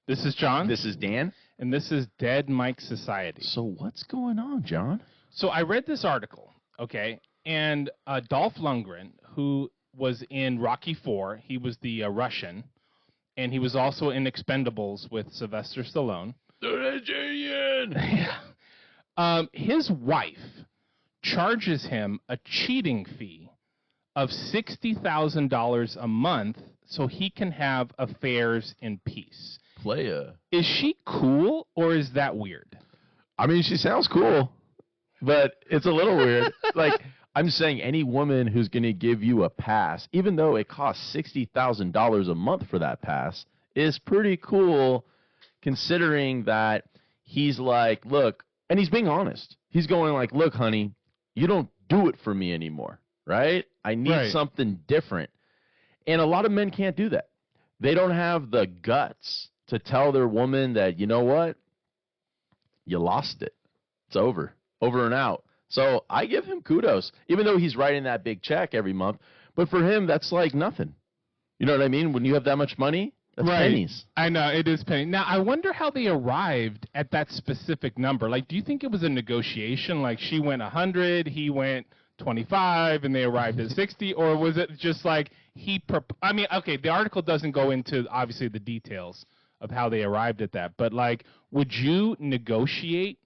This is John. This is Dan. And this is Dead Mike Society. So what's going on, John? So I read this article, okay, and Dolph Lundgren, who was in Rocky IV, he was the Russian, and he was also in Expendables with Sylvester Stallone. His wife charges him a cheating fee of $60,000 a month so he can have affairs in peace. Playa. Is she cool, or is that weird? I mean, she sounds cool, but it's a little weird. Like, I'm saying any woman who's going to give you a pass, even though it costs $60,000 a month for that pass, is pretty cool considering that he's like, look, and he's being honest. He's going like, look, honey, you don't do it for me anymore, right? I need something different. And a lot of men can't do that. They don't have the guts to tell their woman that, you know what? You lost it. It's over. Over and out. So I give him kudos, even though he's writing that big check every month. But for him, that's like nothing. You know what I mean? When you have that much money, that's pennies. I know, it is penny. Now, I wonder how they arrived at that specific number. Like, do you think it was a negotiation? Like, she went 100, he went 25, and they arrived at 60? Or was it just like I mean, okay, the article doesn't go into, obviously, the details of how they arrived at that. But, like, would you negotiate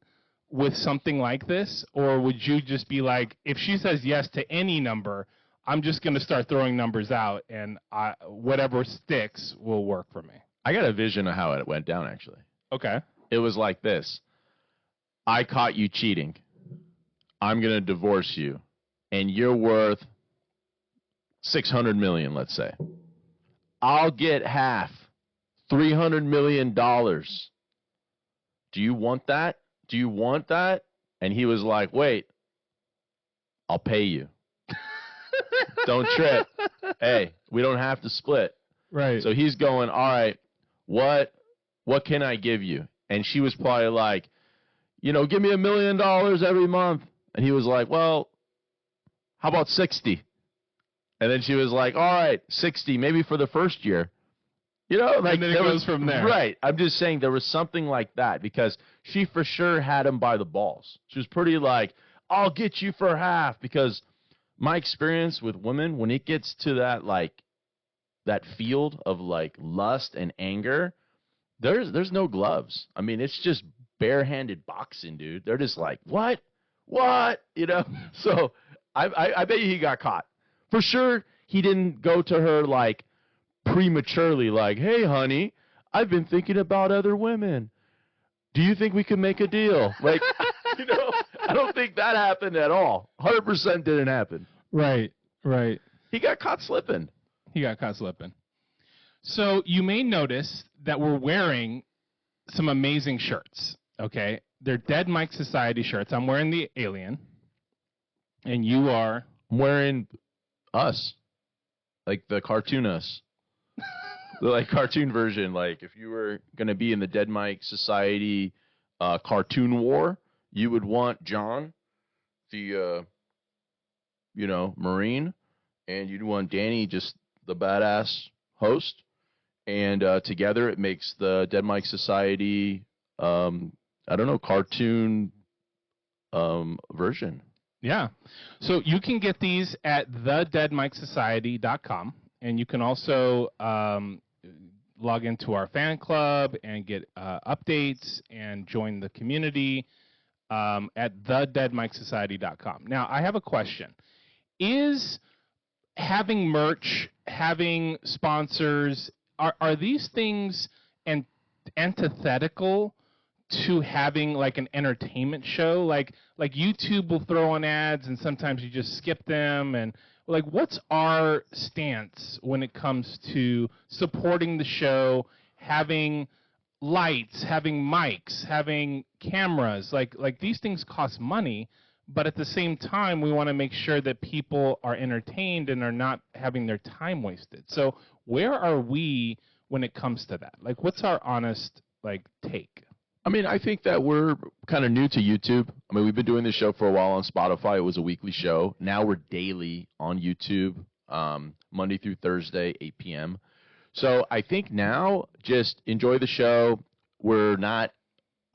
with something like this? Or would you just be like, if she says yes to any number, I'm just going to start throwing numbers out, and whatever sticks will work for me? I got a vision of how it went down, actually. Okay. It was like this. I caught you cheating. I'm going to divorce you. And you're worth $600 million, let's say. I'll get half. $300 million. Do you want that? Do you want that? And he was like, wait, I'll pay you. Don't trip. Hey, we don't have to split. Right. So he's going, all right, what can I give you? And she was probably like, give me $1 million every month. And he was like, well, how about 60? And then she was like, all right, 60, maybe for the first year. Like, and then it goes from there. Right. I'm just saying there was something like that because she for sure had him by the balls. She was pretty like, I'll get you for half, because my experience with women, when it gets to that, like, that field of, like, lust and anger, there's no gloves. I mean, it's just barehanded boxing, dude. They're just like, what? So I bet you he got caught. For sure, he didn't go to her, like, prematurely, like, hey, honey, I've been thinking about other women. Do you think we can make a deal? Like, I don't think that happened at all. 100% didn't happen. Right. He got caught slipping. So you may notice that we're wearing some amazing shirts, okay? They're Dead Mike Society shirts. I'm wearing the alien, and you are? I'm wearing us, like the cartoon us. The, like, cartoon version. Like, if you were going to be in the Dead Mike Society cartoon war, you would want John, the, Marine, and you'd want Danny, just the badass host. And together it makes the Dead Mike Society, cartoon version. Yeah. So you can get these at thedeadmikesociety.com, and you can also log into our fan club and get updates and join the community at thedeadmikesociety.com. Now, I have a question. Is having merch, having sponsors, are these things antithetical to having, like, an entertainment show? Like YouTube will throw on ads, and sometimes you just skip them, and like, what's our stance when it comes to supporting the show, having lights, having mics, having cameras? Like these things cost money, but at the same time, we want to make sure that people are entertained and are not having their time wasted. So where are we when it comes to that? Like, what's our honest, like, take? I mean, I think that we're kind of new to YouTube. I mean, we've been doing this show for a while on Spotify. It was a weekly show. Now we're daily on YouTube, Monday through Thursday, 8 p.m. So I think now just enjoy the show. We're not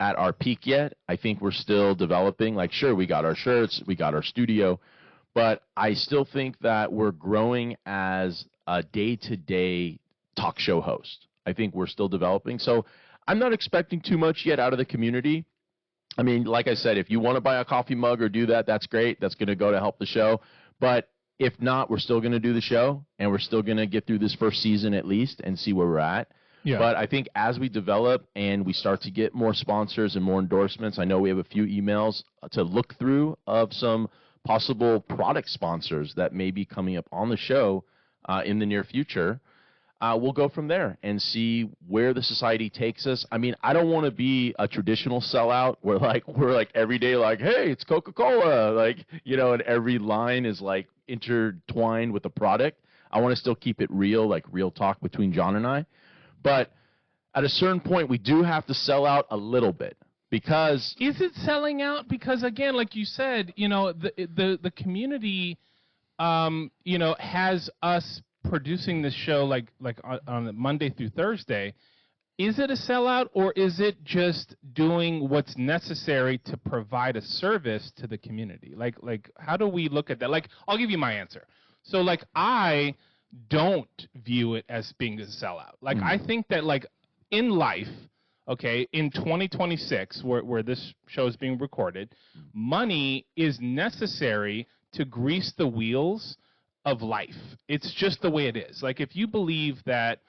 at our peak yet. I think we're still developing. Like, sure, we got our shirts, we got our studio, but I still think that we're growing as a day-to-day talk show host. I think we're still developing. So I'm not expecting too much yet out of the community. I mean, like I said, if you want to buy a coffee mug or do that, that's great. That's going to go to help the show. But if not, we're still going to do the show, and we're still going to get through this first season at least and see where we're at. Yeah. But I think as we develop and we start to get more sponsors and more endorsements, I know we have a few emails to look through of some possible product sponsors that may be coming up on the show in the near future. We'll go from there and see where the society takes us. I mean, I don't want to be a traditional sellout where we're like every day like, hey, it's Coca-Cola, like, you know, and every line is like intertwined with the product. I want to still keep it real, like real talk between John and I. But at a certain point, we do have to sell out a little bit because is it selling out? Because again, like you said, you know, the community, you know, has us producing this show like on Monday through Thursday. Is it a sellout, or is it just doing what's necessary to provide a service to the community? Like how do we look at that? Like, I'll give you my answer. So like, I don't view it as being a sellout. Like, I think that like in life, okay, in 2026, where this show is being recorded, money is necessary to grease the wheels of life. It's just the way it is. Like, if you believe that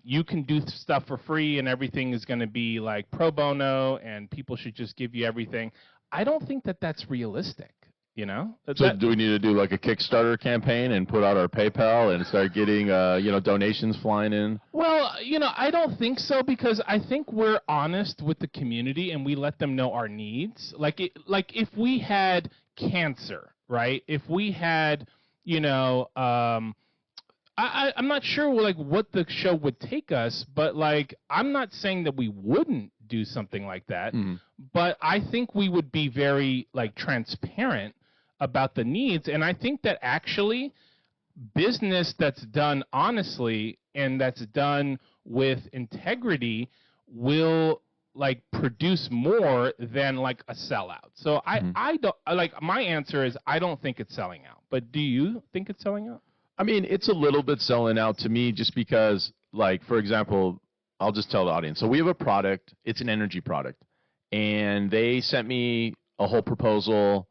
you can do stuff for free and everything is going to be like pro bono and people should just give you everything, I don't think that that's realistic. You know? So do we need to do like a Kickstarter campaign and put out our PayPal and start getting, you know, donations flying in? Well, you know, I don't think so, because I think we're honest with the community and we let them know our needs. Like if we had cancer, right? If we had, you know, I'm not sure like what the show would take us, but like I'm not saying that we wouldn't do something like that, but I think we would be very like transparent about the needs. And I think that actually business that's done honestly and that's done with integrity will like produce more than like a sellout. So I don't like, my answer is I don't think it's selling out. But do you think it's selling out? I mean, it's a little bit selling out to me just because, like, for example, I'll just tell the audience. So we have a product. It's an energy product. And they sent me a whole proposal.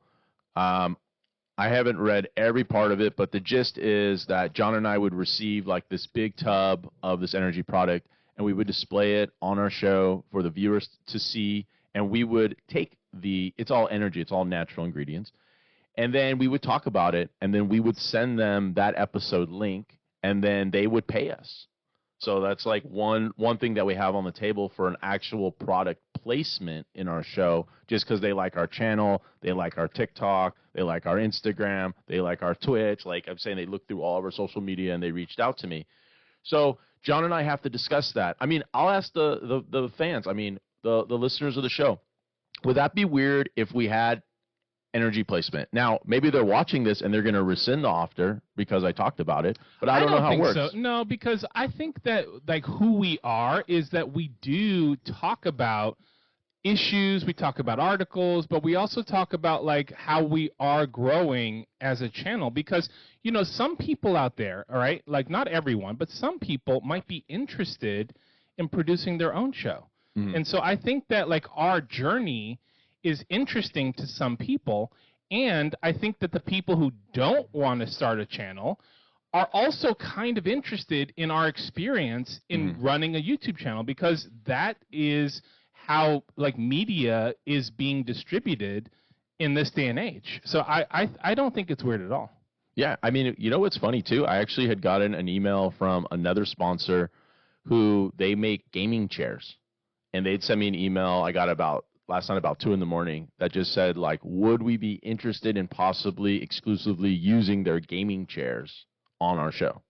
I haven't read every part of it, but the gist is that John and I would receive like this big tub of this energy product, and we would display it on our show for the viewers to see. And we would take it's all energy, it's all natural ingredients. And then we would talk about it, and then we would send them that episode link, and then they would pay us. So that's like one thing that we have on the table for an actual product placement in our show, just because they like our channel, they like our TikTok, they like our Instagram, they like our Twitch. Like I'm saying, they looked through all of our social media and they reached out to me. So John and I have to discuss that. I mean, I'll ask the fans, I mean, the listeners of the show, would that be weird if we had energy placement? Now, maybe they're watching this and they're going to rescind the offer because I talked about it, but I don't know how it works. So. No, because I think that like who we are is that we do talk about issues, we talk about articles, but we also talk about like how we are growing as a channel, because you know, some people out there, all right, like not everyone, but some people might be interested in producing their own show. And so I think that like our journey is interesting to some people, and I think that the people who don't want to start a channel are also kind of interested in our experience in running a YouTube channel, because that is how like media is being distributed in this day and age. So I don't think it's weird at all. Yeah, I mean, you know what's funny too? I actually had gotten an email from another sponsor who they make gaming chairs, and they'd send me an email. I got last night about 2 a.m. that just said like, would we be interested in possibly exclusively using their gaming chairs on our show?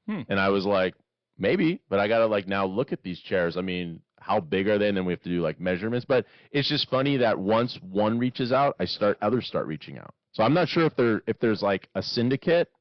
And I was like, maybe, but I got to like now look at these chairs. I mean, how big are they? And then we have to do like measurements. But it's just funny that once one reaches out, others start reaching out. So I'm not sure if there's like a syndicate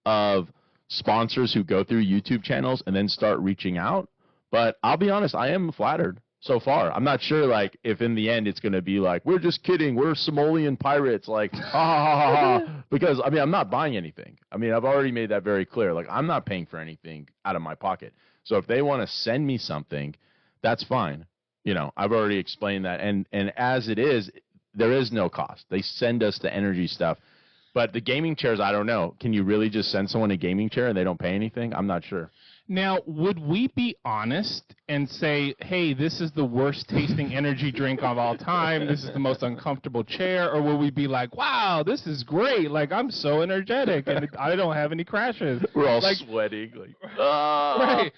of sponsors who go through YouTube channels and then start reaching out. But I'll be honest, I am flattered so far. I'm not sure, like, if in the end it's going to be like, we're just kidding, we're Somalian pirates, like, ha, ha, ha, ha, ha. Because, I mean, I'm not buying anything. I mean, I've already made that very clear. Like, I'm not paying for anything out of my pocket. So if they want to send me something, that's fine. You know, I've already explained that. And as it is, there is no cost. They send us the energy stuff. But the gaming chairs, I don't know. Can you really just send someone a gaming chair and they don't pay anything? I'm not sure. Now, would we be honest and say, hey, this is the worst tasting energy drink of all time, this is the most uncomfortable chair, or will we be like, wow, this is great, like, I'm so energetic and I don't have any crashes? We're all like, sweating. Like, ah. Right.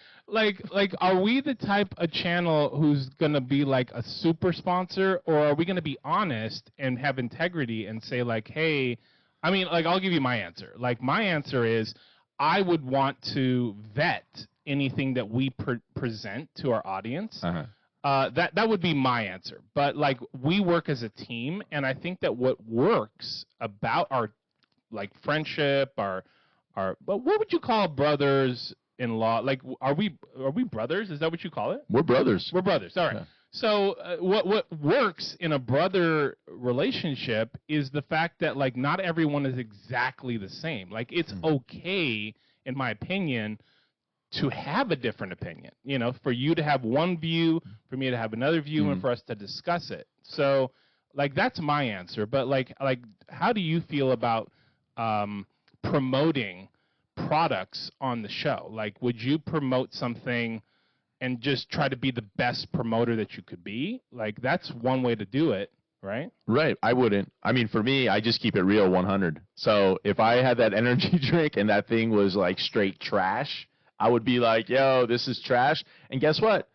Like, are we the type of channel who's going to be like a super sponsor, or are we going to be honest and have integrity and say, like, hey, I mean, like, I'll give you my answer. Like, my answer is, I would want to vet anything that we present to our audience. Uh-huh. That would be my answer. But like, we work as a team, and I think that what works about our like friendship, our but what would you call brothers-in-law? Like, are we brothers? Is that what you call it? We're brothers. We're brothers. All right. Yeah. So what works in a brother relationship is the fact that, like, not everyone is exactly the same. Like, it's okay, in my opinion, to have a different opinion. You know, for you to have one view, for me to have another view, and for us to discuss it. So, like, that's my answer. But like, how do you feel about promoting products on the show? Like, would you promote something and just try to be the best promoter that you could be? Like, that's one way to do it, right? Right. I wouldn't. I mean, for me, I just keep it real 100. So if I had that energy drink and that thing was like straight trash, I would be like, yo, this is trash. And guess what?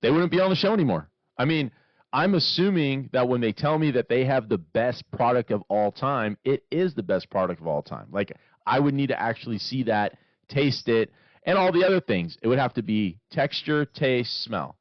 They wouldn't be on the show anymore. I mean, I'm assuming that when they tell me that they have the best product of all time, it is the best product of all time. Like, I would need to actually see that, taste it, and all the other things. It would have to be texture, taste, smell.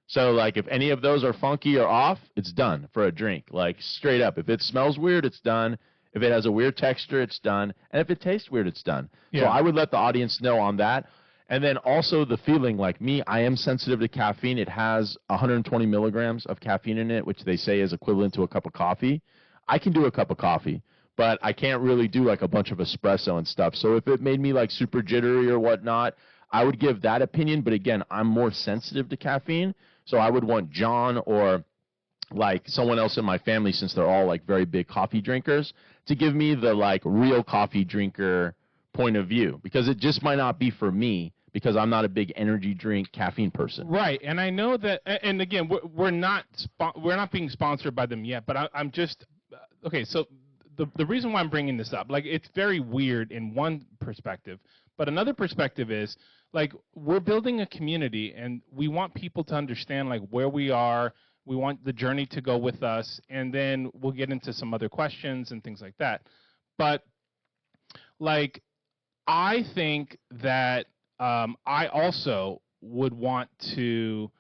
So, like, if any of those are funky or off, it's done for a drink. Like, straight up. If it smells weird, it's done. If it has a weird texture, it's done. And if it tastes weird, it's done. Yeah. So I would let the audience know on that. And then also the feeling, like me, I am sensitive to caffeine. It has 120 milligrams of caffeine in it, which they say is equivalent to a cup of coffee. I can do a cup of coffee, but I can't really do like a bunch of espresso and stuff. So if it made me like super jittery or whatnot, I would give that opinion. But again, I'm more sensitive to caffeine. So I would want John or like someone else in my family, since they're all like very big coffee drinkers, to give me the like real coffee drinker point of view, because it just might not be for me, because I'm not a big energy drink caffeine person. Right, and I know that, and again, we're not being sponsored by them yet, but I'm just okay. So the reason why I'm bringing this up, like, it's very weird in one perspective, but another perspective is, like, we're building a community, and we want people to understand, like, where we are. We want the journey to go with us, and then we'll get into some other questions and things like that. But, like, I think that I also would want to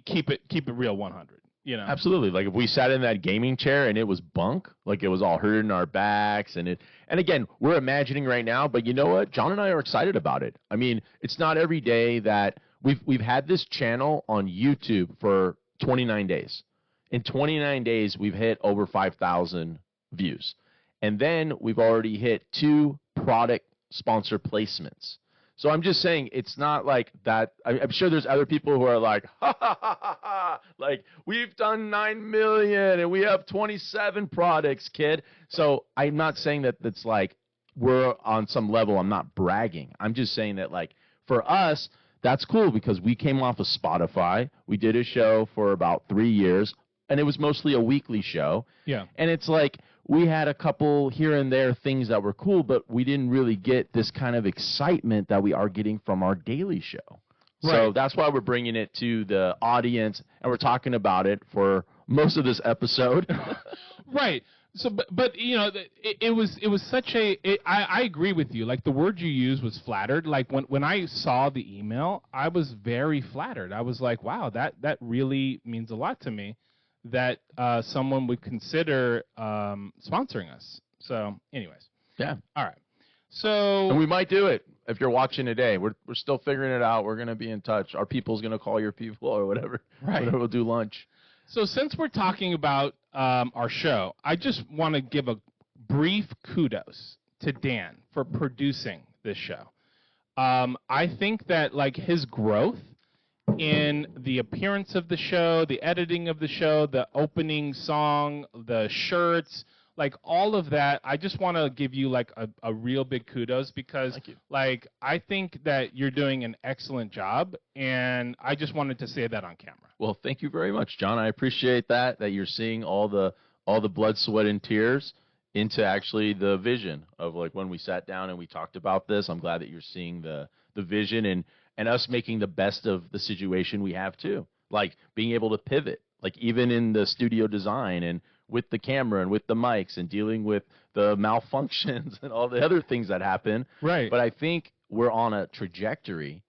keep it real 100. You know? Absolutely. Like, if we sat in that gaming chair and it was bunk, like it was all hurting our backs, and again, we're imagining right now, but you know what? John and I are excited about it. I mean, it's not every day that we've had this channel on YouTube for 29 days. In 29 days, we've hit over 5,000 views. And then we've already hit 2 product sponsor placements. So I'm just saying, it's not like that. I'm sure there's other people who are like, ha, ha, ha, ha, ha. Like, we've done 9 million and we have 27 products, kid. So I'm not saying that that's like we're on some level. I'm not bragging. I'm just saying that, like, for us, that's cool, because we came off of Spotify. We did a show for about 3 years, and it was mostly a weekly show. Yeah. And it's like, we had a couple here and there things that were cool, but we didn't really get this kind of excitement that we are getting from our daily show. Right. So that's why we're bringing it to the audience, and we're talking about it for most of this episode. Right. So, but you know, it was such a. I agree with you. Like, the word you used was flattered. Like, when I saw the email, I was very flattered. I was like, wow, that really means a lot to me, that someone would consider sponsoring us. So, anyways. Yeah. All right. So And we might do it if you're watching today. We're still figuring it out. We're going to be in touch. Our people's going to call your people or whatever. Right. Whatever, we'll do lunch. So since we're talking about our show, I just want to give a brief kudos to Dan for producing this show. I think that like his growth in the appearance of the show, the editing of the show, the opening song, the shirts, like all of that, I just want to give you like a real big kudos because like I think that you're doing an excellent job, and I just wanted to say that on camera. Well, thank you very much, John. I appreciate that you're seeing all the blood, sweat, and tears into actually the vision of like when we sat down and we talked about this. I'm glad that you're seeing the vision and us making the best of the situation we have too. Like being able to pivot, like even in the studio design and with the camera and with the mics and dealing with the malfunctions and all the other things that happen. Right. But I think we're on a trajectory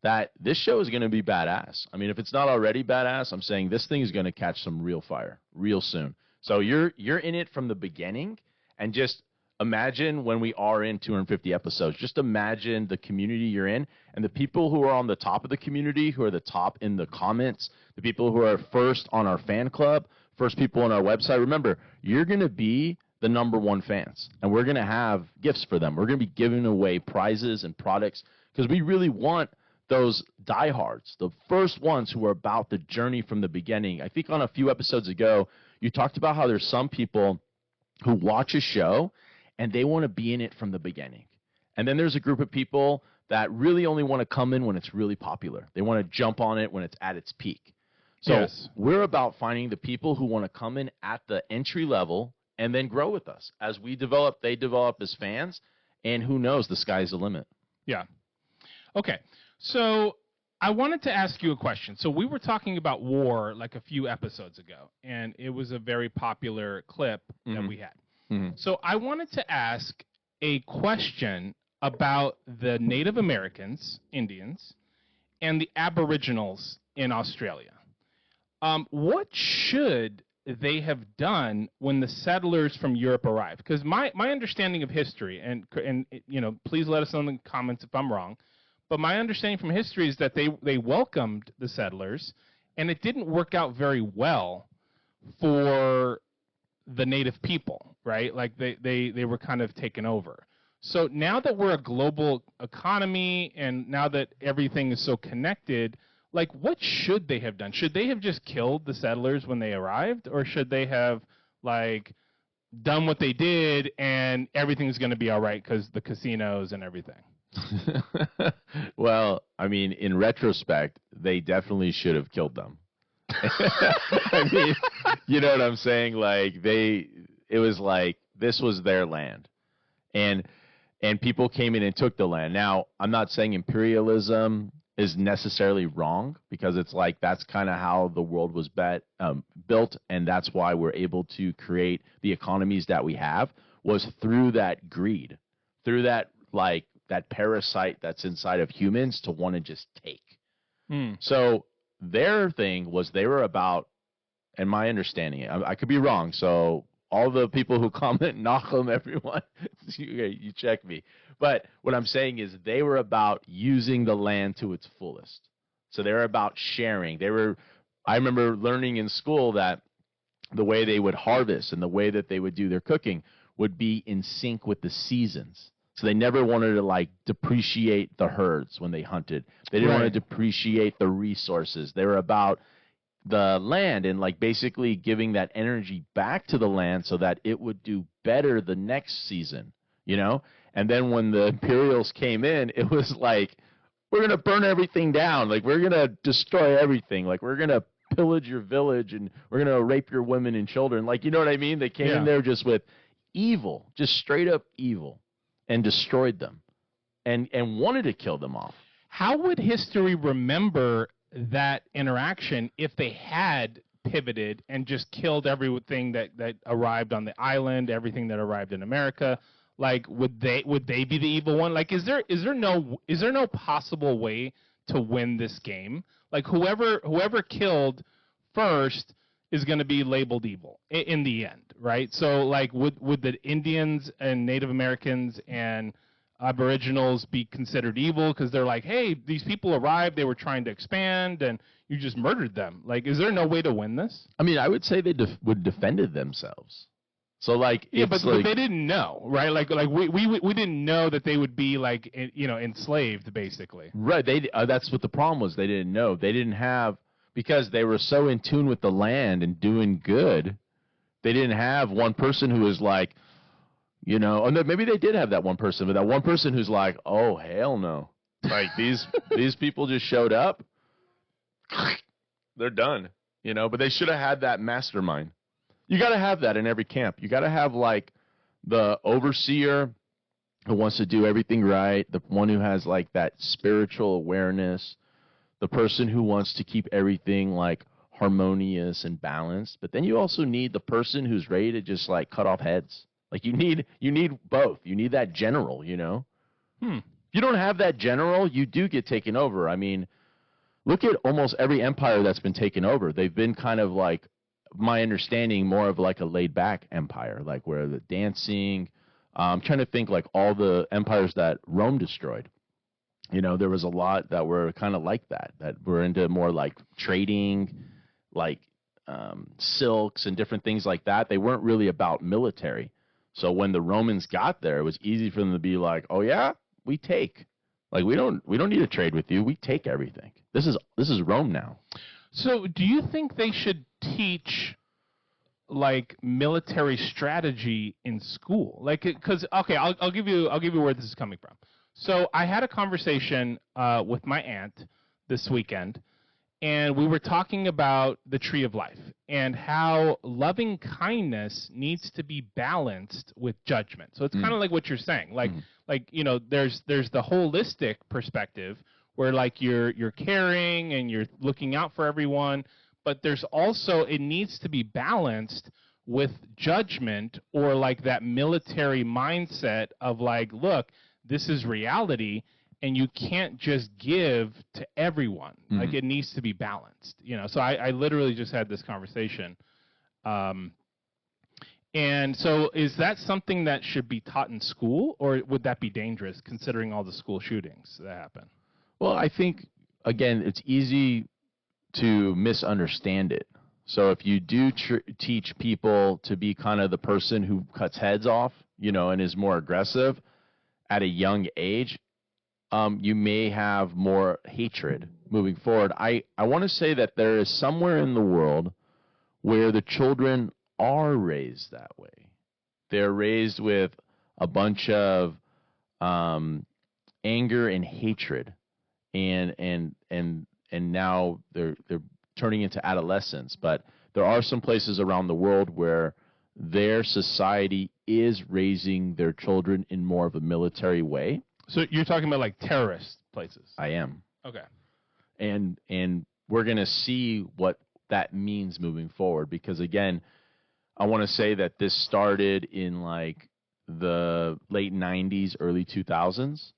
that this show is going to be badass. I mean, if it's not already badass, I'm saying this thing is going to catch some real fire real soon. So you're in it from the beginning, and just imagine when we are in 250 episodes. Just imagine the community you're in and the people who are on the top of the community, who are the top in the comments, the people who are first on our fan club, first people on our website. Remember, you're going to be the #1 fans, and we're going to have gifts for them. We're going to be giving away prizes and products because we really want those diehards, the first ones who are about the journey from the beginning. I think on a few episodes ago, you talked about how there's some people who watch a show and they want to be in it from the beginning. And then there's a group of people that really only want to come in when it's really popular. They want to jump on it when it's at its peak. So Yes. We're about finding the people who want to come in at the entry level and then grow with us. As we develop, they develop as fans, and who knows, the sky's the limit. Yeah. Okay. So I wanted to ask you a question. So we were talking about war like a few episodes ago, and it was a very popular clip that we had. So I wanted to ask a question about the Native Americans, Indians, and the Aboriginals in Australia. What should they have done when the settlers from Europe arrived? Because my understanding of history, and you know, please let us know in the comments if I'm wrong, but my understanding from history is that they welcomed the settlers, and it didn't work out very well for the native people, right? Like they were kind of taken over. So now that we're a global economy and now that everything is so connected, like what should they have done? Should they have just killed the settlers when they arrived, or should they have like done what they did and everything's going to be all right because the casinos and everything? Well, I mean, in retrospect, they definitely should have killed them. I mean, you know what I'm saying? Like it was like this was their land, and people came in and took the land. Now, I'm not saying imperialism is necessarily wrong, because it's like that's kind of how the world was built, and that's why we're able to create the economies that we have, was through that greed, through that like that parasite that's inside of humans to want to just take. So their thing was they were about, and my understanding, I could be wrong, so all the people who comment, knock them, everyone, you check me. But what I'm saying is they were about using the land to its fullest. So they were about sharing. I remember learning in school that the way they would harvest and the way that they would do their cooking would be in sync with the seasons. So they never wanted to like depreciate the herds when they hunted. They didn't want to depreciate the resources. They were about the land and like basically giving that energy back to the land so that it would do better the next season, you know? And then when the Imperials came in, it was like, we're going to burn everything down. Like, we're going to destroy everything. Like, we're going to pillage your village and we're going to rape your women and children. Like, you know what I mean? They came in there just with evil, just straight up evil, and destroyed them and wanted to kill them off. How would history remember that interaction if they had pivoted and just killed everything that arrived on the island, everything that arrived in America? Like, would they be the evil one? Like, is there no possible way to win this game? Like, whoever killed first is going to be labeled evil in the end, right? So, like, would the Indians and Native Americans and Aboriginals be considered evil because they're like, hey, these people arrived, they were trying to expand, and you just murdered them? Like, is there no way to win this? I mean, I would say they would defended themselves. So like, Yeah, but but they didn't know, right? Like we didn't know that they would be like enslaved, basically. Right. That's what the problem was. They didn't know. They didn't have, because they were so in tune with the land and doing good. They didn't have one person who was like, oh, no, maybe they did have that one person, but that one person who's like, oh hell no, like these people just showed up, they're done, But they should have had that mastermind. You got to have that in every camp. You got to have like the overseer who wants to do everything right, the one who has like that spiritual awareness, the person who wants to keep everything like harmonious and balanced. But then you also need the person who's ready to just like cut off heads. Like you need both. You need that general, If you don't have that general, you do get taken over. I mean, look at almost every empire that's been taken over. They've been kind of like, my understanding, more of like a laid-back empire, like where the dancing. I'm trying to think like all the empires that Rome destroyed. There was a lot that were kind of like that were into more like trading, like silks and different things like that. They weren't really about military. So when the Romans got there, it was easy for them to be like, oh yeah, we take. Like we don't need to trade with you. We take everything. This is Rome now. So do you think they should teach like military strategy in school? Like, because okay, I'll give you where this is coming from. So I had a conversation with my aunt this weekend, and we were talking about the tree of life and how loving kindness needs to be balanced with judgment. So it's kind of like what you're saying, like there's the holistic perspective where like you're caring and you're looking out for everyone, but there's also, it needs to be balanced with judgment, or like that military mindset of like, look, this is reality and you can't just give to everyone. Like it needs to be balanced, So I literally just had this conversation. And so is that something that should be taught in school, or would that be dangerous considering all the school shootings that happen? Well, I think, again, it's easy to misunderstand it. So if you do teach people to be kind of the person who cuts heads off, and is more aggressive at a young age, you may have more hatred moving forward. I want to say that there is somewhere in the world where the children are raised that way. They're raised with a bunch of anger and hatred. And now they're turning into adolescents. But there are some places around the world where their society is raising their children in more of a military way. So you're talking about like terrorist places? I am. Okay. And we're going to see what that means moving forward, because again, I want to say that this started in like the late 90s, early 2000s.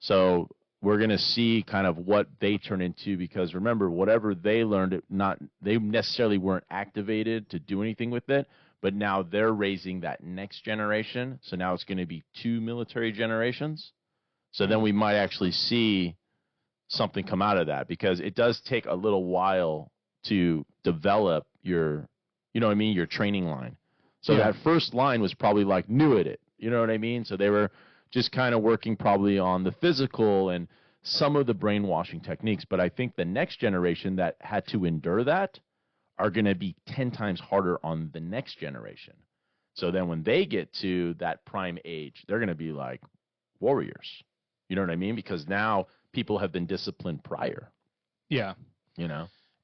So we're going to see kind of what they turn into, because remember, whatever they learned, they necessarily weren't activated to do anything with it, but now they're raising that next generation. So now it's going to be 2 military generations. So then we might actually see something come out of that, because it does take a little while to develop your, your training line. So that first line was probably like new at it. You know what I mean? So they were just kind of working probably on the physical and some of the brainwashing techniques. But I think the next generation that had to endure that are going to be 10 times harder on the next generation. So then when they get to that prime age, they're going to be like warriors. You know what I mean? Because now people have been disciplined prior. Yeah.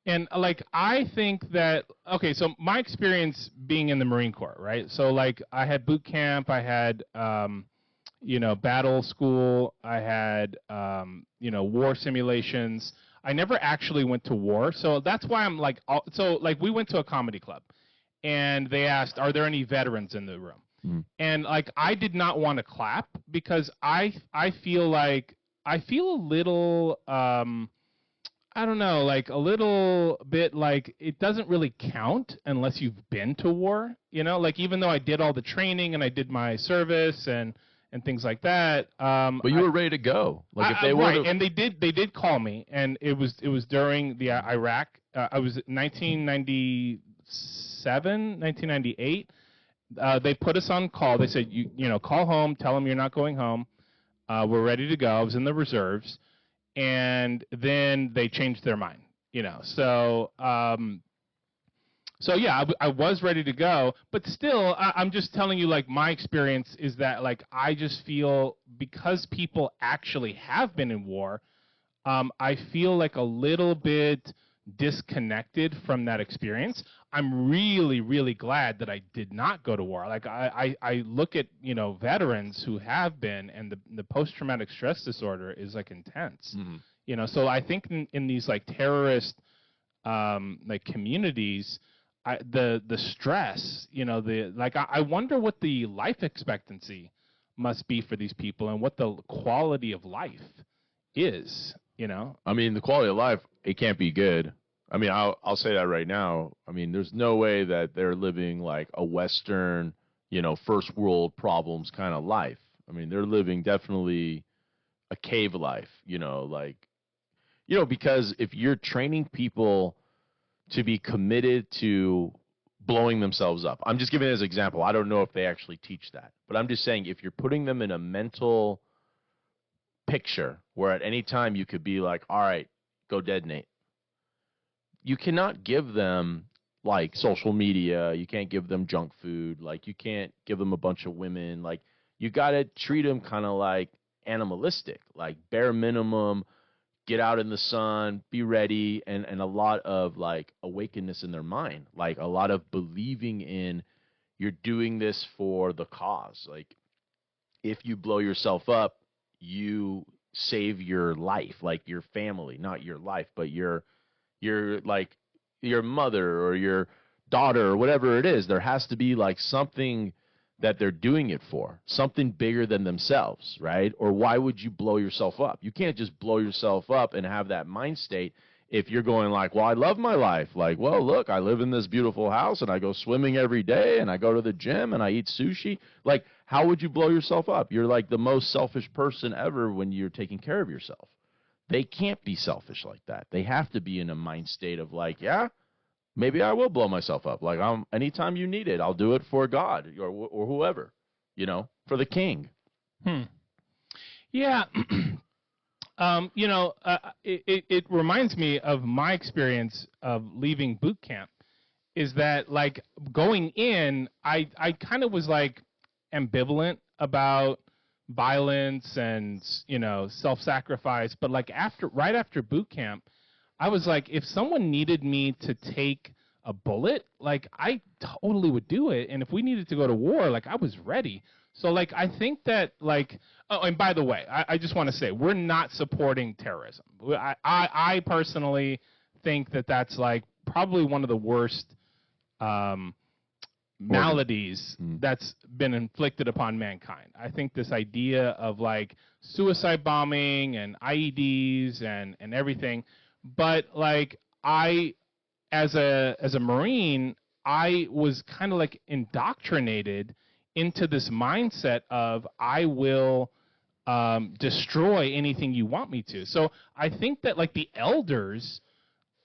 And like, I think that, okay, so my experience being in the Marine Corps, right? So like I had boot camp, I had, battle school, I had, war simulations. I never actually went to war. So that's why I'm like, we went to a comedy club and they asked, are there any veterans in the room? And like, I did not want to clap because I feel a little, I don't know, like a little bit like it doesn't really count unless you've been to war, like even though I did all the training and I did my service and and things like that. But you were ready to go. Like if they were right, and they did call me, and it was during the Iraq. I was 1997, 1998. They put us on call. They said, you know, call home, tell them you're not going home. We're ready to go. I was in the reserves, and then they changed their mind. You know, so yeah, I was ready to go, but still, I'm just telling you, like, my experience is that, like, I just feel because people actually have been in war, I feel like a little bit disconnected from that experience. I'm really, really glad that I did not go to war. Like, I look at, you know, veterans who have been, and the post-traumatic stress disorder is, like, intense. Mm-hmm. You know, so I think in these, like, terrorist, like, communities, the stress, you know, I wonder what the life expectancy must be for these people and what the quality of life is, you know? I mean, the quality of life, it can't be good. I mean, I'll say that right now. I mean, there's no way that they're living like a Western, you know, first world problems kind of life. I mean, they're living definitely a cave life, you know, like, you know, because if you're training people to be committed to blowing themselves up. I'm just giving it as an example. I don't know if they actually teach that. But I'm just saying if you're putting them in a mental picture where at any time you could be like, all right, go detonate. You cannot give them like social media. You can't give them junk food. Like you can't give them a bunch of women. Like you got to treat them kind of like animalistic, like bare minimum. Get out in the sun, be ready, and a lot of like awakeness in their mind, like a lot of believing in you're doing this for the cause. Like if you blow yourself up, you save your life, like your family, not your life, but your like your mother or your daughter or whatever it is. There has to be like something that they're doing it for, something bigger than themselves, right? Or why would you blow yourself up? You can't just blow yourself up and have that mind state if you're going like, well, I love my life. Like, well, look, I live in this beautiful house and I go swimming every day and I go to the gym and I eat sushi. Like, how would you blow yourself up? You're like the most selfish person ever when you're taking care of yourself. They can't be selfish like that. They have to be in a mind state of like, yeah, maybe I will blow myself up. Like, anytime you need it, I'll do it for God or whoever, you know, for the king. Yeah. You know, it reminds me of my experience of leaving boot camp is that, like, going in, I kind of was, like, ambivalent about violence and, you know, self-sacrifice. But, like, right after boot camp, I was like, if someone needed me to take a bullet, like I totally would do it. And if we needed to go to war, like I was ready. So like I think that like, oh, and by the way, I just want to say we're not supporting terrorism. I personally think that that's like probably one of the worst maladies that's been inflicted upon mankind. I think this idea of like suicide bombing and IEDs and everything. But like I, as a Marine, I was kind of like indoctrinated into this mindset of I will destroy anything you want me to. So I think that like the elders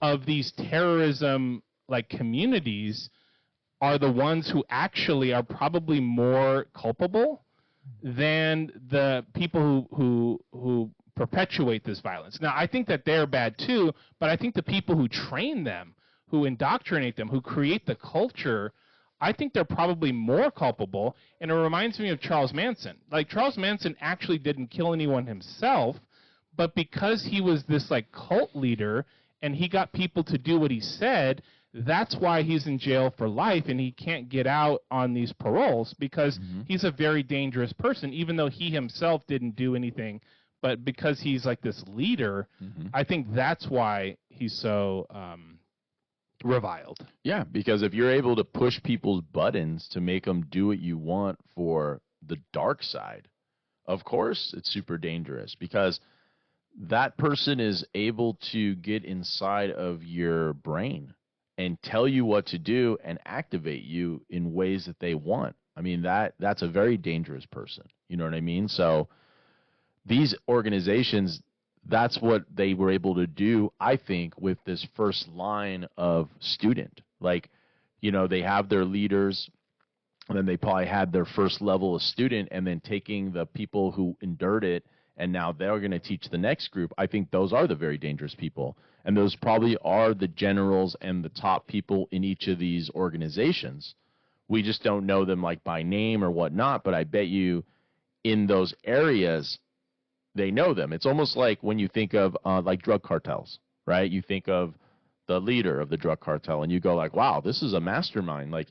of these terrorism like communities are the ones who actually are probably more culpable than the people who perpetuate this violence. Now, I think that they're bad too, but I think the people who train them, who indoctrinate them, who create the culture, I think they're probably more culpable. And it reminds me of Charles Manson. Like, Charles Manson actually didn't kill anyone himself, but because he was this, like, cult leader and he got people to do what he said, that's why he's in jail for life and he can't get out on these paroles because he's a very dangerous person, even though he himself didn't do anything. But because he's like this leader, I think that's why he's so reviled. Yeah, because if you're able to push people's buttons to make them do what you want for the dark side, of course it's super dangerous because that person is able to get inside of your brain and tell you what to do and activate you in ways that they want. I mean, that's a very dangerous person. You know what I mean? So these organizations, that's what they were able to do, I think, with this first line of student. Like, you know, they have their leaders, and then they probably had their first level of student, and then taking the people who endured it, and now they're going to teach the next group. I think those are the very dangerous people. And those probably are the generals and the top people in each of these organizations. We just don't know them like by name or whatnot, but I bet you in those areas, they know them. It's almost like when you think of like drug cartels, right? You think of the leader of the drug cartel, and you go like, wow, this is a mastermind. Like,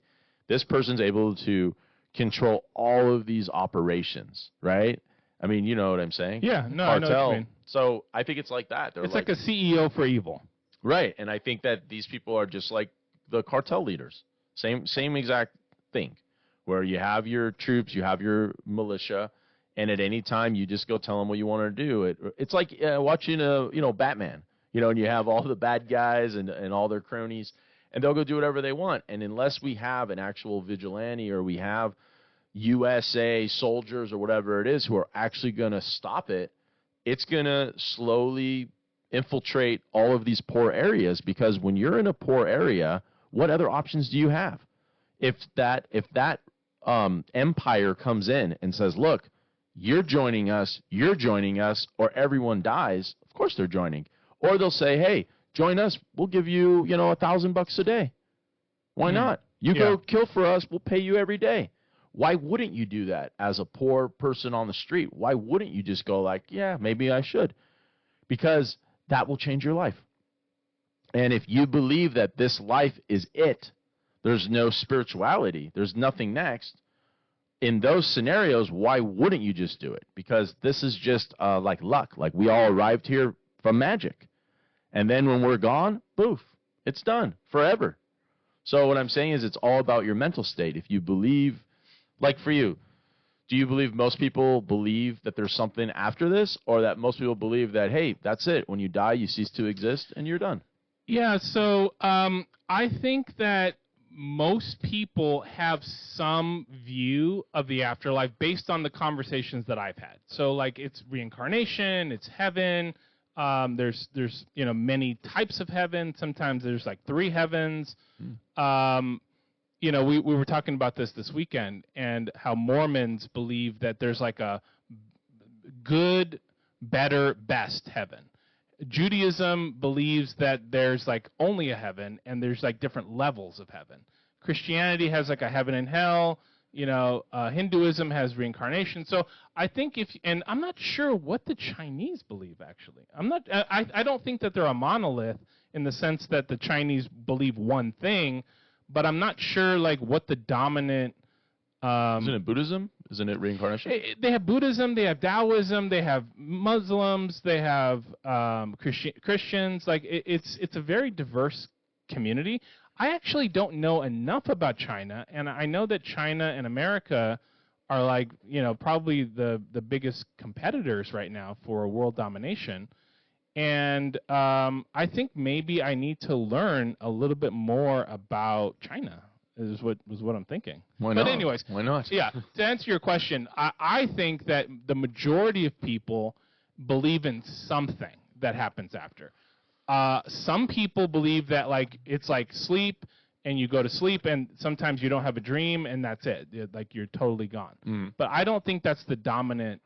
this person's able to control all of these operations, right? I mean, you know what I'm saying? Yeah, no, Cartel. I know what you mean. So I think it's like that. It's like a CEO for evil. Right, and I think that these people are just like the cartel leaders. Same exact thing, where you have your troops, you have your militia, and at any time you just go tell them what you want to do. It's like watching Batman, and you have all the bad guys and all their cronies, and they'll go do whatever they want. And unless we have an actual vigilante, or we have USA soldiers or whatever it is who are actually going to stop it, it's going to slowly infiltrate all of these poor areas. Because when you're in a poor area, what other options do you have? If that empire comes in and says, look, you're joining us, or everyone dies, of course they're joining. Or they'll say, hey, join us, we'll give you, $1,000 a day. Why not? You go kill for us, we'll pay you every day. Why wouldn't you do that as a poor person on the street? Why wouldn't you just go like, yeah, maybe I should? Because that will change your life. And if you believe that this life is it, there's no spirituality, there's nothing next, in those scenarios, why wouldn't you just do it? Because this is just like luck. Like, we all arrived here from magic. And then when we're gone, poof, it's done forever. So what I'm saying is, it's all about your mental state. If you believe, like for you, do you believe most people believe that there's something after this, or that most people believe that, hey, that's it. When you die, you cease to exist and you're done? Yeah, so I think that most people have some view of the afterlife based on the conversations that I've had. So, like, it's reincarnation, it's heaven. There's many types of heaven. Sometimes there's like 3 heavens. We were talking about this weekend, and how Mormons believe that there's like a good, better, best heaven. Judaism believes that there's like only a heaven, and there's like different levels of heaven. Christianity has like a heaven and hell. Hinduism has reincarnation. So I think and I'm not sure what the Chinese believe, actually. I don't think that they're a monolith in the sense that the Chinese believe one thing, but I'm not sure like what the dominant. Isn't it Buddhism? Isn't it reincarnation? They have Buddhism, they have Taoism, they have Muslims, they have Christians. Like, it's a very diverse community. I actually don't know enough about China, and I know that China and America are like, probably the biggest competitors right now for world domination. And I think maybe I need to learn a little bit more about China. Is what I'm thinking. Why not? But anyways, why not? Yeah, to answer your question, I think that the majority of people believe in something that happens after. Some people believe that like it's like sleep, and you go to sleep, and sometimes you don't have a dream, and that's it. Like, you're totally gone. But I don't think that's the dominant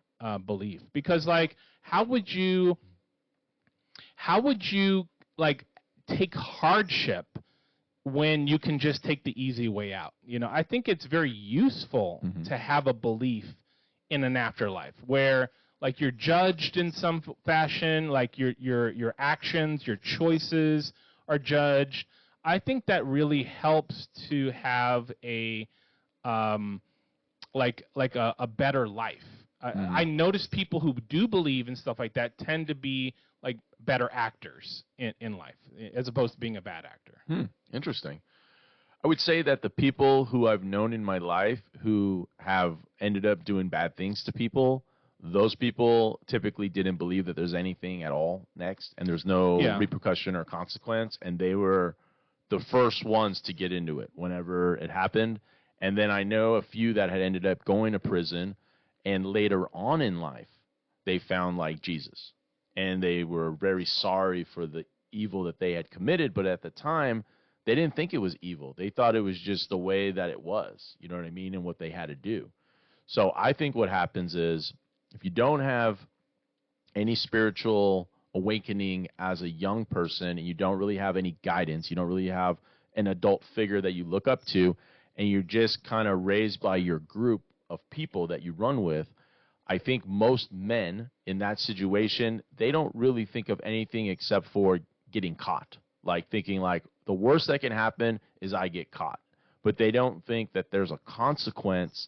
belief, because like how would you like take hardship when you can just take the easy way out? I think it's very useful to have a belief in an afterlife where like you're judged in some fashion, like your actions, your choices are judged. I think that really helps to have a better life. I notice people who do believe in stuff like that tend to be like better actors in life, as opposed to being a bad actor. Interesting. I would say that the people who I've known in my life who have ended up doing bad things to people, those people typically didn't believe that there's anything at all next, and there's no repercussion or consequence, and they were the first ones to get into it whenever it happened. And then I know a few that had ended up going to prison, and later on in life, they found like Jesus. And they were very sorry for the evil that they had committed, but at the time, they didn't think it was evil. They thought it was just the way that it was, you know what I mean, and what they had to do. So I think what happens is if you don't have any spiritual awakening as a young person and you don't really have any guidance, you don't really have an adult figure that you look up to, and you're just kind of raised by your group of people that you run with, I think most men in that situation, they don't really think of anything except for getting caught. Like thinking like the worst that can happen is I get caught. But they don't think that there's a consequence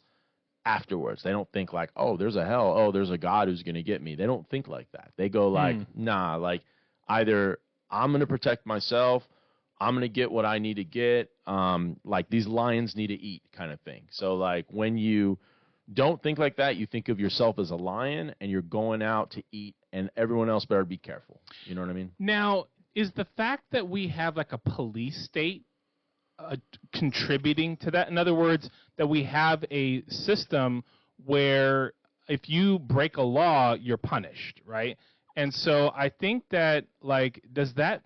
afterwards. They don't think like, oh, there's a hell. Oh, there's a God who's going to get me. They don't think like that. They go like, nah, like either I'm going to protect myself, I'm going to get what I need to get. Like these lions need to eat kind of thing. So like when you don't think like that, you think of yourself as a lion and you're going out to eat, and everyone else better be careful. You know what I mean? Now, is the fact that we have like a police state contributing to that? In other words, that we have a system where if you break a law, you're punished, right? And so I think that, like, does that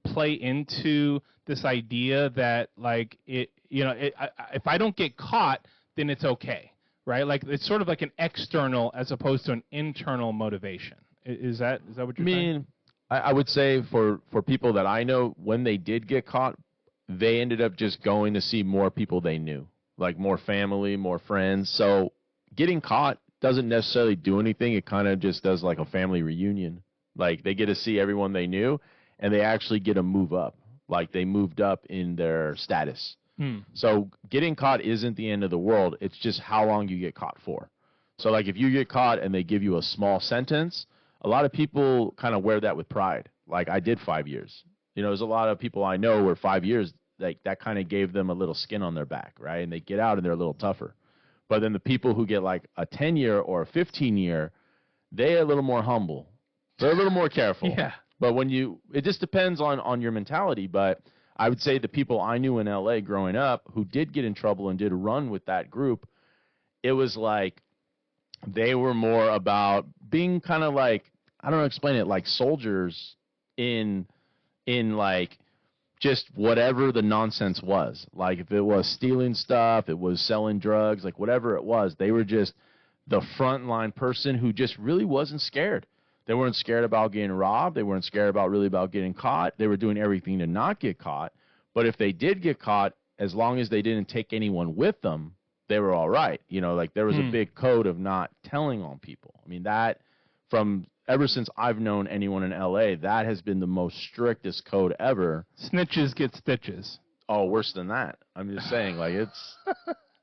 play into this idea that, like, if I don't get caught, then it's okay, right? Like, it's sort of like an external as opposed to an internal motivation. Is that what you're saying? I would say for people that I know, when they did get caught, they ended up just going to see more people they knew, like more family, more friends. So getting caught doesn't necessarily do anything. It kind of just does like a family reunion. Like they get to see everyone they knew, and they actually get to move up. Like they moved up in their status. So getting caught isn't the end of the world. It's just how long you get caught for. So like if you get caught and they give you a small sentence, a lot of people kind of wear that with pride. Like I did 5 years. You know, there's a lot of people I know where 5 years, like that kind of gave them a little skin on their back, right? And they get out and they're a little tougher. But then the people who get like a 10-year or a 15-year, they're a little more humble. They're a little more careful. Yeah. But it just depends on your mentality. But I would say the people I knew in LA growing up who did get in trouble and did run with that group, it was like they were more about being kind of like, I don't know how to explain it, like soldiers in like just whatever the nonsense was. Like if it was stealing stuff, it was selling drugs, like whatever it was, they were just the frontline person who just really wasn't scared. They weren't scared about getting robbed. They weren't scared about getting caught. They were doing everything to not get caught. But if they did get caught, as long as they didn't take anyone with them, they were all right. You know, like there was a big code of not telling on people. I mean, that ever since I've known anyone in LA, that has been the most strictest code ever. Snitches get stitches. Oh, worse than that. I'm just saying, like it's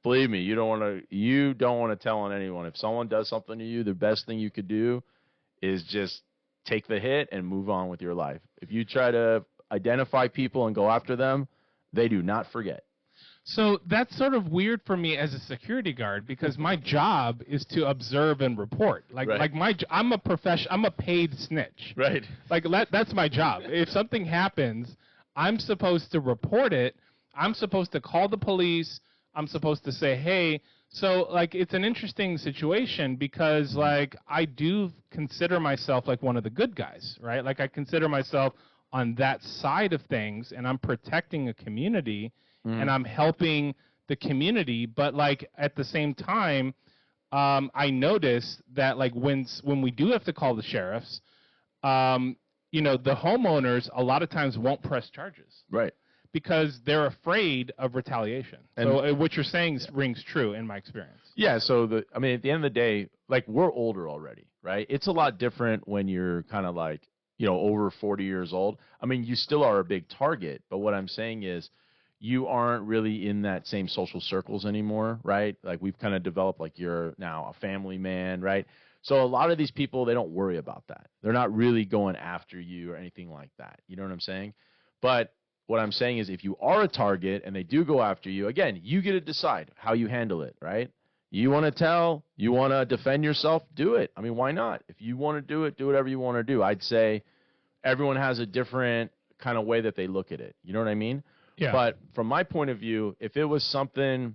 believe me, you don't want to tell on anyone. If someone does something to you, the best thing you could do is just take the hit and move on with your life. If you try to identify people and go after them, they do not forget. So that's sort of weird for me as a security guard because my job is to observe and report. I'm a paid snitch. Right. Like that's my job. If something happens, I'm supposed to report it. I'm supposed to call the police. I'm supposed to say, hey. So like it's an interesting situation because like I do consider myself like one of the good guys, right? Like I consider myself on that side of things, and I'm protecting a community. And I'm helping the community, but like at the same time, I noticed that like when we do have to call the sheriffs, the homeowners a lot of times won't press charges, right? Because they're afraid of retaliation. And so what you're saying rings true in my experience. Yeah. So at the end of the day, like we're older already, right? It's a lot different when you're kind of like over 40 years old. I mean, you still are a big target, but what I'm saying is, you aren't really in that same social circles anymore, right? Like we've kind of developed like you're now a family man, right? So a lot of these people, they don't worry about that. They're not really going after you or anything like that. You know what I'm saying? But what I'm saying is if you are a target and they do go after you, again, you get to decide how you handle it, right? You want to tell, you want to defend yourself, do it. I mean, why not? If you want to do it, do whatever you want to do. I'd say everyone has a different kind of way that they look at it. You know what I mean? Yeah. But from my point of view, if it was something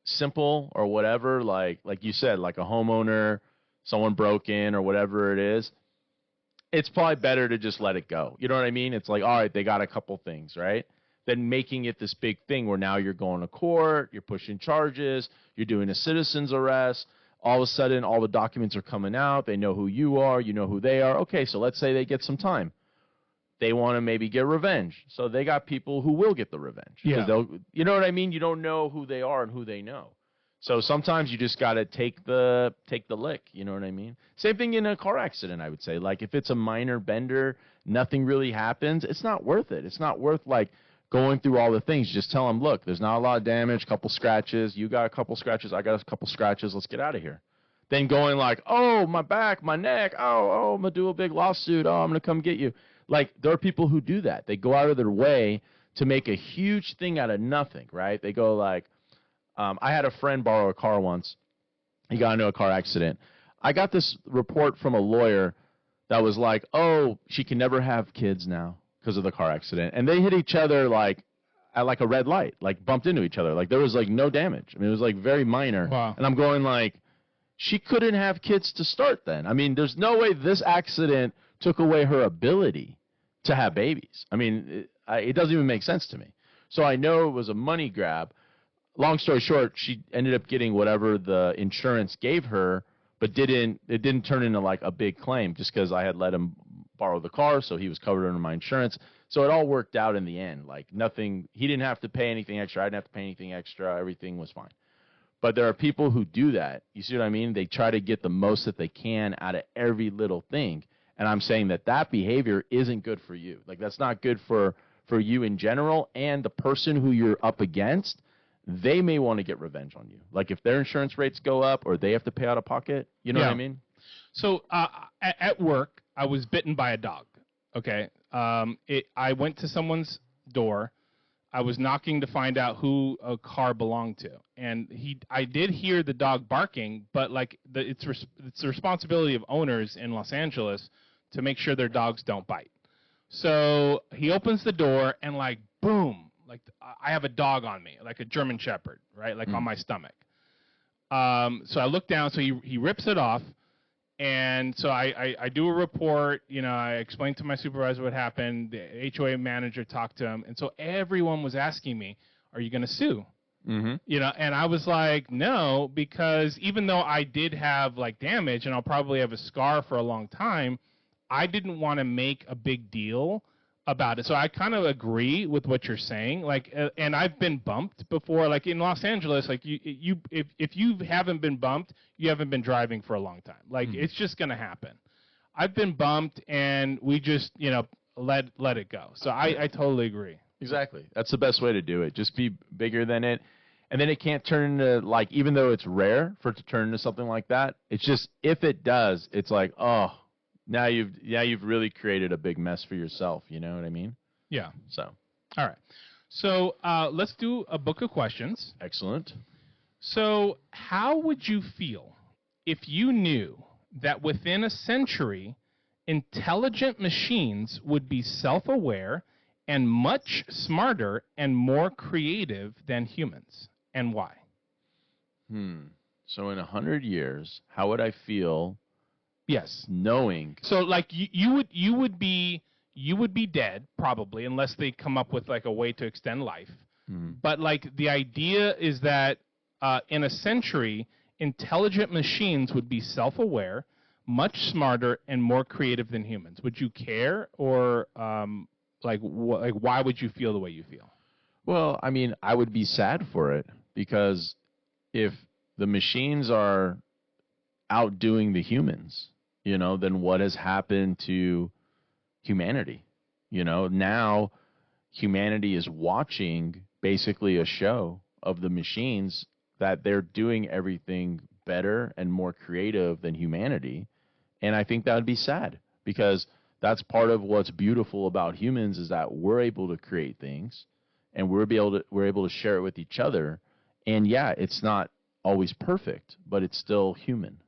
simple or whatever, like you said, like a homeowner, someone broke in or whatever it is, it's probably better to just let it go. You know what I mean? It's like, all right, they got a couple things, right? Than making it this big thing where now you're going to court, you're pushing charges, you're doing a citizen's arrest. All of a sudden, all the documents are coming out. They know who you are. You know who they are. Okay, so let's say they get some time. They want to maybe get revenge. So they got people who will get the revenge. Yeah. You know what I mean? You don't know who they are and who they know. So sometimes you just got to take the lick. You know what I mean? Same thing in a car accident, I would say. Like if it's a minor bender, nothing really happens, it's not worth it. It's not worth like going through all the things. Just tell them, look, there's not a lot of damage, couple scratches. You got a couple scratches. I got a couple scratches. Let's get out of here. Then going like, oh, my back, my neck. Oh, I'm going to do a big lawsuit. Oh, I'm going to come get you. Like there are people who do that. They go out of their way to make a huge thing out of nothing, right? They go like, I had a friend borrow a car once. He got into a car accident. I got this report from a lawyer that was like, oh, she can never have kids now because of the car accident. And they hit each other like at like a red light, like bumped into each other. Like there was like no damage. I mean, it was like very minor. Wow. And I'm going like, she couldn't have kids to start then. I mean, there's no way this accident took away her ability to have babies. I mean, it doesn't even make sense to me. So I know it was a money grab. Long story short, she ended up getting whatever the insurance gave her, but it didn't turn into like a big claim just because I had let him borrow the car, so he was covered under my insurance. So it all worked out in the end. Like nothing, he didn't have to pay anything extra. I didn't have to pay anything extra. Everything was fine. But there are people who do that. You see what I mean? They try to get the most that they can out of every little thing. And I'm saying that behavior isn't good for you. Like that's not good for you in general, and the person who you're up against, they may want to get revenge on you. Like if their insurance rates go up or they have to pay out of pocket, you know what I mean? So at work, I was bitten by a dog. Okay. I went to someone's door. I was knocking to find out who a car belonged to, and I did hear the dog barking, but like it's the responsibility of owners in Los Angeles to make sure their dogs don't bite. So he opens the door and like boom, like I have a dog on me, like a German Shepherd, right, like on my stomach. So I look down, so he rips it off. And so I do a report, you know, I explained to my supervisor what happened, the HOA manager talked to him, and so everyone was asking me, are you going to sue? Mm-hmm. You know, and I was like, no, because even though I did have like damage and I'll probably have a scar for a long time, I didn't want to make a big deal about it. So I kind of agree with what you're saying. Like, and I've been bumped before. Like in Los Angeles, like if you haven't been bumped, you haven't been driving for a long time. Like it's just gonna happen. I've been bumped, and we just let it go. So I totally agree. Exactly. That's the best way to do it. Just be bigger than it. And then it can't turn into like, even though it's rare for it to turn into something like that, it's just if it does, it's like, oh. Now you've really created a big mess for yourself. You know what I mean? Yeah. So. All right. So let's do a book of questions. Excellent. So how would you feel if you knew that within a century, intelligent machines would be self-aware and much smarter and more creative than humans, and why? So in 100 years, how would I feel? Yes. Knowing. So like you would be dead probably unless they come up with like a way to extend life. But like the idea is that in a century, intelligent machines would be self-aware, much smarter, and more creative than humans. Would you care, or why would you feel the way you feel? Well, I mean, I would be sad for it, because if the machines are outdoing the humans, then what has happened to humanity? Now humanity is watching basically a show of the machines that they're doing everything better and more creative than humanity. And I think that would be sad, because that's part of what's beautiful about humans, is that we're able to create things and we're able to share it with each other. And yeah, it's not always perfect, but it's still human.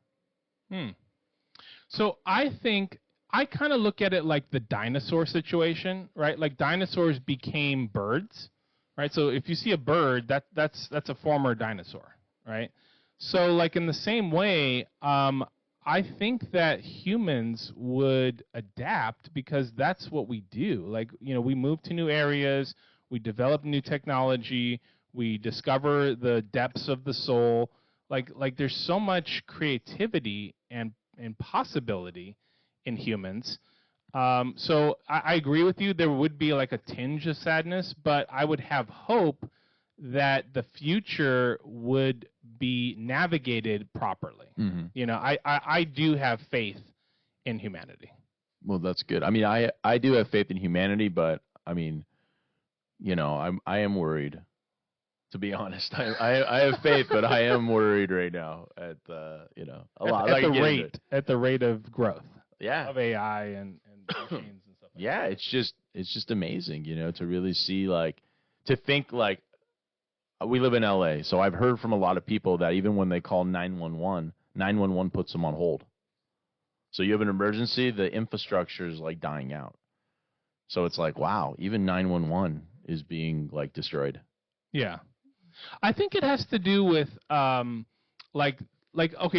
So I think I kind of look at it like the dinosaur situation, right? Like dinosaurs became birds, right? So if you see a bird, that's a former dinosaur, right? So, like in the same way, I think that humans would adapt because that's what we do. Like, we move to new areas, we develop new technology, we discover the depths of the soul. Like there's so much creativity and possibility in humans. So I agree with you. There would be like a tinge of sadness, but I would have hope that the future would be navigated properly. Mm-hmm. I do have faith in humanity. Well, that's good. I mean, I do have faith in humanity, but I mean, I am worried. To be honest, I have faith, but I am worried right now at a lot. At the rate of growth. Yeah. Of AI and machines and stuff. Yeah, it's just amazing, to really see to think we live in LA, so I've heard from a lot of people that even when they call 911, 911 puts them on hold. So you have an emergency, the infrastructure is dying out. So it's wow, even 911 is being destroyed. Yeah. I think it has to do with okay,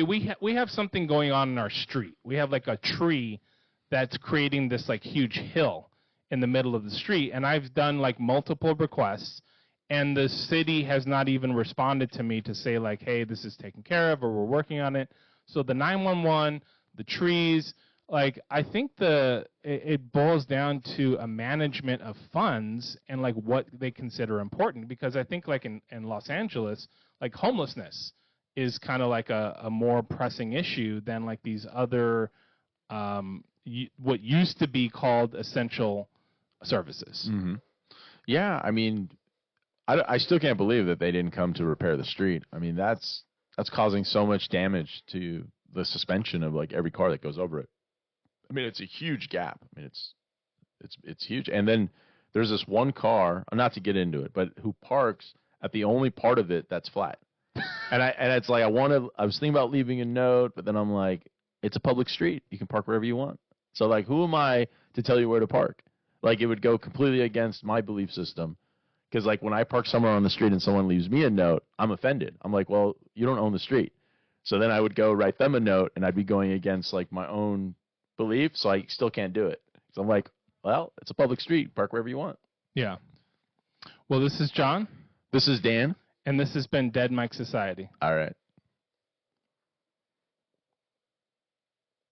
we have something going on in our street. We have a tree that's creating this huge hill in the middle of the street, and I've done multiple requests, and the city has not even responded to me to say hey, this is taken care of or we're working on it. So the 911, the trees, I think it boils down to a management of funds and what they consider important, because I think in Los Angeles, homelessness is kind of a more pressing issue than these other what used to be called essential services. Mm-hmm. Yeah, I mean, I still can't believe that they didn't come to repair the street. I mean, that's causing so much damage to the suspension of every car that goes over it. I mean, it's a huge gap. I mean, it's huge. And then there's this one car, not to get into it, but who parks at the only part of it that's flat. And it's I was thinking about leaving a note, but then I'm it's a public street. You can park wherever you want. So who am I to tell you where to park? It would go completely against my belief system. Because when I park somewhere on the street and someone leaves me a note, I'm offended. I'm well, you don't own the street. So then I would go write them a note, and I'd be going against my own belief. So I still can't do it. So I'm well, it's a public street. Park wherever you want. Yeah. Well, this is John. This is Dan. And this has been Dead Mike Society. All right.